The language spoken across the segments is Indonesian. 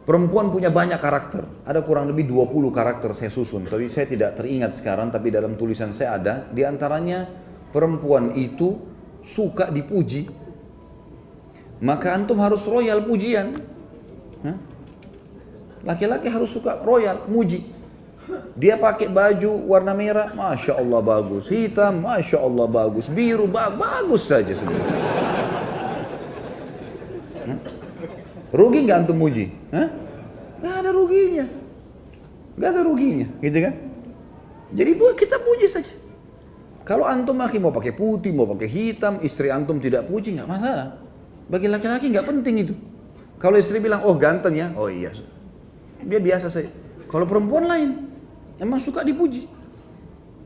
Perempuan punya banyak karakter, ada kurang lebih 20 karakter saya susun, tapi saya tidak teringat sekarang, tapi dalam tulisan saya ada, di antaranya perempuan itu suka dipuji, maka antum harus royal pujian. Hah? Laki-laki harus suka royal, muji. Dia pakai baju warna merah, Masya Allah bagus, hitam, Masya Allah bagus, biru, bagus saja sebenarnya. Rugi nggak antum muji? Hah? Nggak ada ruginya, nggak ada ruginya, gitu kan? Jadi kita puji saja. Kalau antum mau pakai putih, mau pakai hitam, istri antum tidak puji nggak masalah. Bagi laki-laki nggak penting itu. Kalau istri bilang, oh ganteng ya, oh iya, dia biasa saja. Kalau perempuan lain, emang suka dipuji,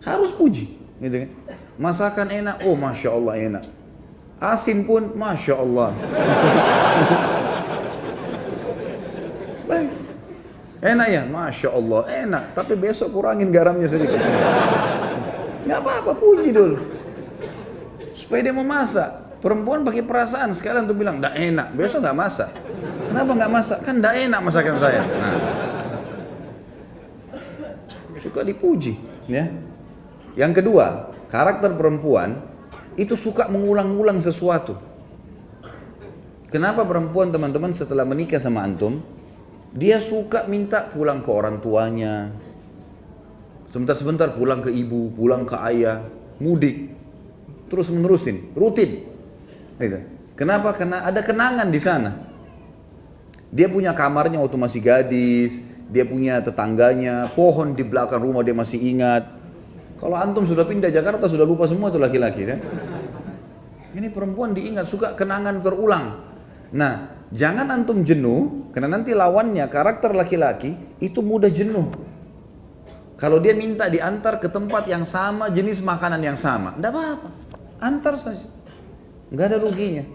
harus puji, gitu kan? Masakan enak, oh Masya Allah enak. Asin pun, Masya Allah. Baik. Enak ya, Masya Allah, enak. Tapi besok kurangin garamnya sedikit. Nggak apa-apa, puji dulu. Supaya dia mau masak. Perempuan pakai perasaan, sekalian tuh bilang, nggak enak, besok nggak masak. Kenapa nggak masak? Kan nggak enak masakan saya. Nah. Suka dipuji. Ya. Yang kedua, karakter perempuan itu suka mengulang-ulang sesuatu. Kenapa perempuan teman-teman setelah menikah sama antum, dia suka minta pulang ke orang tuanya, sebentar-sebentar pulang ke ibu, pulang ke ayah, mudik, terus menerusin, rutin. Gitu. Kenapa? Karena ada kenangan di sana. Dia punya kamarnya waktu masih gadis, dia punya tetangganya, pohon di belakang rumah dia masih ingat. Kalau antum sudah pindah Jakarta sudah lupa semua tuh laki-laki kan? Ini perempuan diingat, suka kenangan terulang. Nah, jangan antum jenuh, karena nanti lawannya karakter laki-laki itu mudah jenuh. Kalau dia minta diantar ke tempat yang sama, jenis makanan yang sama, enggak apa-apa, antar saja, enggak ada ruginya.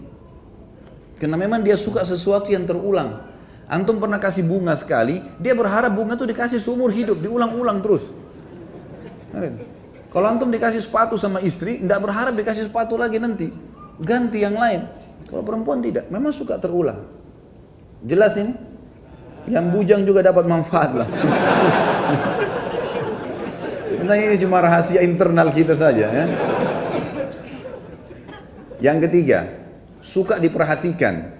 Karena memang dia suka sesuatu yang terulang. Antum pernah kasih bunga sekali, dia berharap bunga itu dikasih seumur hidup, diulang-ulang terus. Kalau antum dikasih sepatu sama istri, enggak berharap dikasih sepatu lagi nanti, ganti yang lain. Kalau perempuan tidak, memang suka terulang. Jelas ini? Yang bujang juga dapat manfaat lah. Sebenarnya ini cuma rahasia internal kita saja ya. Yang ketiga, suka diperhatikan.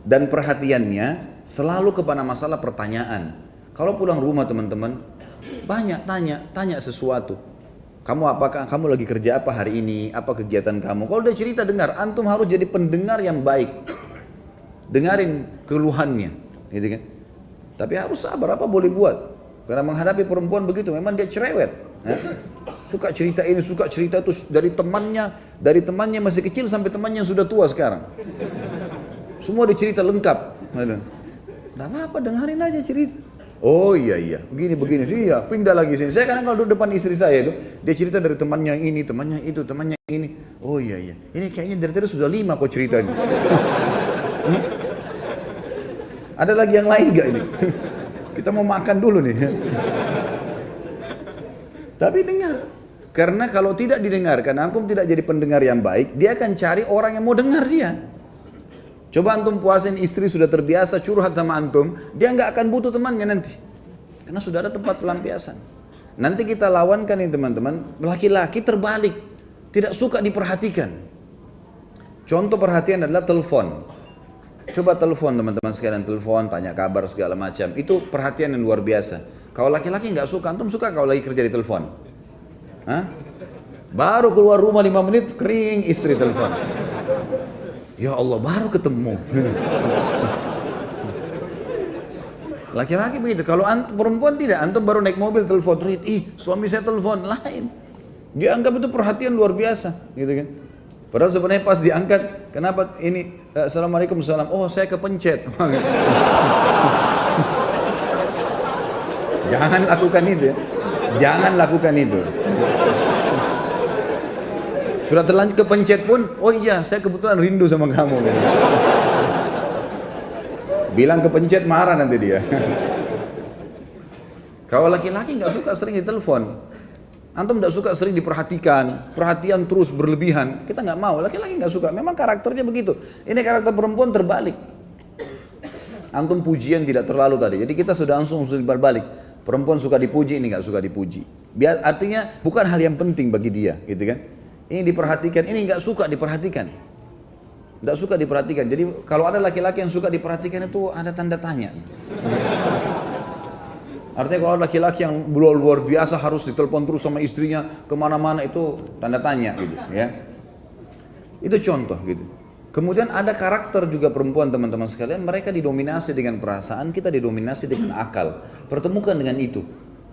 Dan perhatiannya selalu kepada masalah pertanyaan. Kalau pulang rumah teman-teman, banyak tanya sesuatu. Kamu lagi kerja apa hari ini? Apa kegiatan kamu? Kalau dia cerita dengar, antum harus jadi pendengar yang baik. Dengarin keluhannya, gitu kan? Tapi harus sabar, apa boleh buat? Karena menghadapi perempuan begitu, memang dia cerewet. Ya? Suka cerita ini, suka cerita itu dari temannya masih kecil sampai temannya yang sudah tua sekarang. Semua dicerita lengkap. Tidak apa-apa, dengarin aja cerita. Oh iya, begini, iya, pindah lagi sini. Saya kadang kalau duduk depan istri saya itu, dia cerita dari temannya ini, temannya itu, temannya ini. Oh iya, ini kayaknya dari tadi sudah 5 kok ceritanya. Ada lagi yang lain gak ini? Kita mau makan dulu nih. Tapi dengar, karena kalau tidak didengarkan, antum tidak jadi pendengar yang baik, dia akan cari orang yang mau dengar dia. Coba antum puasin istri sudah terbiasa curhat sama antum, dia nggak akan butuh temannya nanti, karena sudah ada tempat pelampiasan. Nanti kita lawankan ini teman-teman, laki-laki terbalik, tidak suka diperhatikan. Contoh perhatian adalah telepon. Coba telepon teman-teman sekalian, telepon, tanya kabar segala macam, itu perhatian yang luar biasa. Kalau laki-laki nggak suka, antum suka kalau lagi kerja di telepon? Hah? Baru keluar rumah 5 menit kering istri telepon. Ya Allah, baru ketemu. Laki-laki begitu. Kalau perempuan tidak, antum baru naik mobil telepon, suami saya telepon, lain. Dia anggap itu perhatian luar biasa, gitu kan? Padahal sebenarnya pas diangkat, kenapa ini? Assalamualaikum, salam. Oh, saya kepencet. Jangan lakukan itu. Jangan lakukan itu. Sudah terlanjur kepencet pun, oh iya, saya kebetulan rindu sama kamu. Bilang kepencet marah nanti dia. Kalau laki-laki nggak suka sering ditelepon, antum nggak suka sering diperhatikan, perhatian terus berlebihan, kita nggak mau. Laki-laki nggak suka, memang karakternya begitu. Ini karakter perempuan terbalik. Antum pujian tidak terlalu tadi. Jadi kita sudah langsung berbalik. Perempuan suka dipuji, ini nggak suka dipuji. Artinya bukan hal yang penting bagi dia, gitu kan? Ini diperhatikan, ini nggak suka diperhatikan. Nggak suka diperhatikan. Jadi kalau ada laki-laki yang suka diperhatikan itu ada tanda tanya. Artinya kalau laki-laki yang luar biasa harus ditelepon terus sama istrinya kemana-mana, itu tanda tanya, gitu, ya. Itu contoh, gitu. Kemudian ada karakter juga perempuan, teman-teman sekalian, mereka didominasi dengan perasaan, kita didominasi dengan akal. Pertemukan dengan itu.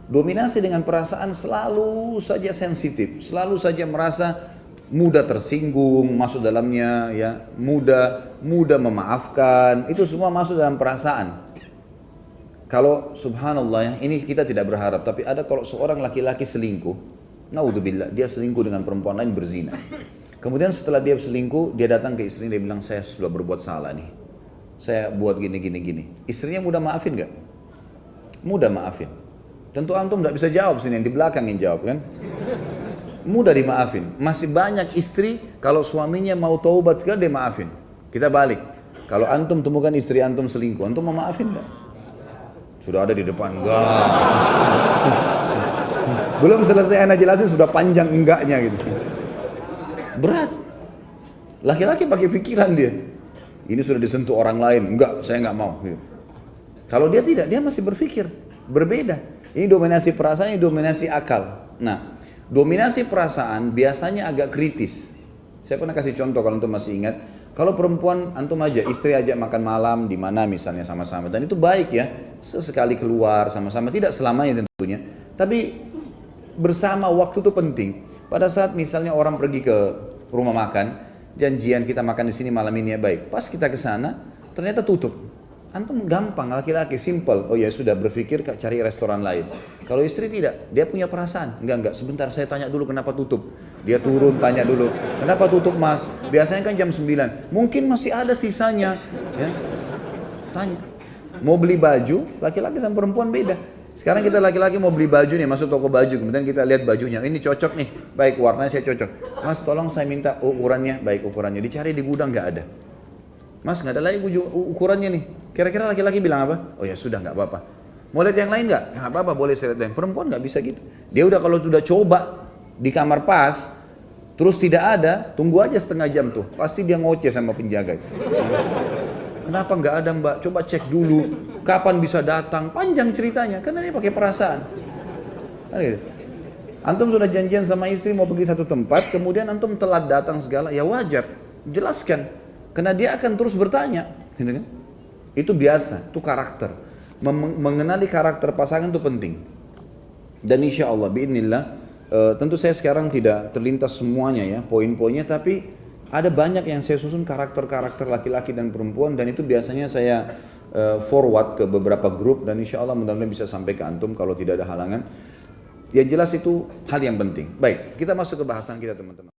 Dominasi dengan perasaan selalu saja sensitif, selalu saja merasa mudah tersinggung, masuk dalamnya, ya, mudah memaafkan, itu semua masuk dalam perasaan. Kalau subhanallah, ya, ini kita tidak berharap, tapi ada kalau seorang laki-laki selingkuh, naudzubillah, dia selingkuh dengan perempuan lain, berzina. Kemudian setelah dia selingkuh, dia datang ke istrinya, dia bilang, saya sudah berbuat salah nih. Saya buat gini. Istrinya mudah maafin gak? Mudah maafin. Tentu antum tidak bisa jawab sini, yang di belakang yang jawab kan? Mudah dimaafin. Masih banyak istri, kalau suaminya mau taubat sekali, dia maafin. Kita balik. Kalau antum temukan istri antum selingkuh, antum mau maafin gak? Sudah ada di depan, enggak. Belum selesai anak jelasin, sudah panjang enggaknya gitu. Berat. Laki-laki pakai pikiran dia. Ini sudah disentuh orang lain, enggak, saya enggak mau. Kalau dia tidak, dia masih berpikir berbeda. Ini dominasi perasaan, ini dominasi akal. Nah, dominasi perasaan biasanya agak kritis. Saya pernah kasih contoh kalau antum masih ingat. Kalau perempuan antum aja, istri ajak makan malam di mana misalnya sama-sama, dan itu baik ya, sesekali keluar sama-sama, tidak selamanya tentunya. Tapi bersama waktu itu penting. Pada saat misalnya orang pergi ke rumah makan, janjian kita makan di sini malam ini ya, baik. Pas kita ke sana, ternyata tutup. Antum gampang, laki-laki simple. Oh ya sudah, berpikir cari restoran lain. Kalau istri tidak, dia punya perasaan. Enggak, sebentar saya tanya dulu kenapa tutup. Dia turun tanya dulu, kenapa tutup mas? Biasanya kan jam 9. Mungkin masih ada sisanya. Ya. Tanya. Mau beli baju, laki-laki sama perempuan beda. Sekarang kita laki-laki mau beli baju nih, masuk toko baju, kemudian kita lihat bajunya, ini cocok nih, baik warnanya saya cocok. Mas tolong saya minta ukurannya, baik ukurannya, dicari di gudang nggak ada. Mas nggak ada lagi ukurannya nih, kira-kira laki-laki bilang apa? Oh ya sudah nggak apa-apa. Mau lihat yang lain nggak? Nggak apa-apa, boleh saya lihat yang. Perempuan nggak bisa gitu. Dia udah kalau sudah coba di kamar pas, terus tidak ada, tunggu aja setengah jam tuh, pasti dia ngoceh sama penjaga. Kenapa nggak ada mbak? Coba cek dulu. Kapan bisa datang? Panjang ceritanya. Karena dia pakai perasaan. Antum sudah janjian sama istri mau pergi satu tempat, kemudian antum telat datang segala, ya wajar. Jelaskan. Karena dia akan terus bertanya. Gitu kan? Itu biasa. Itu karakter. Mengenali karakter pasangan itu penting. Dan insya Allah, biidznillah, tentu saya sekarang tidak terlintas semuanya ya, poin-poinnya, tapi ada banyak yang saya susun karakter-karakter laki-laki dan perempuan, dan itu biasanya saya forward ke beberapa grup, dan insya Allah mudah-mudahan bisa sampai ke antum kalau tidak ada halangan. Yang jelas itu hal yang penting. Baik, kita masuk ke bahasan kita teman-teman.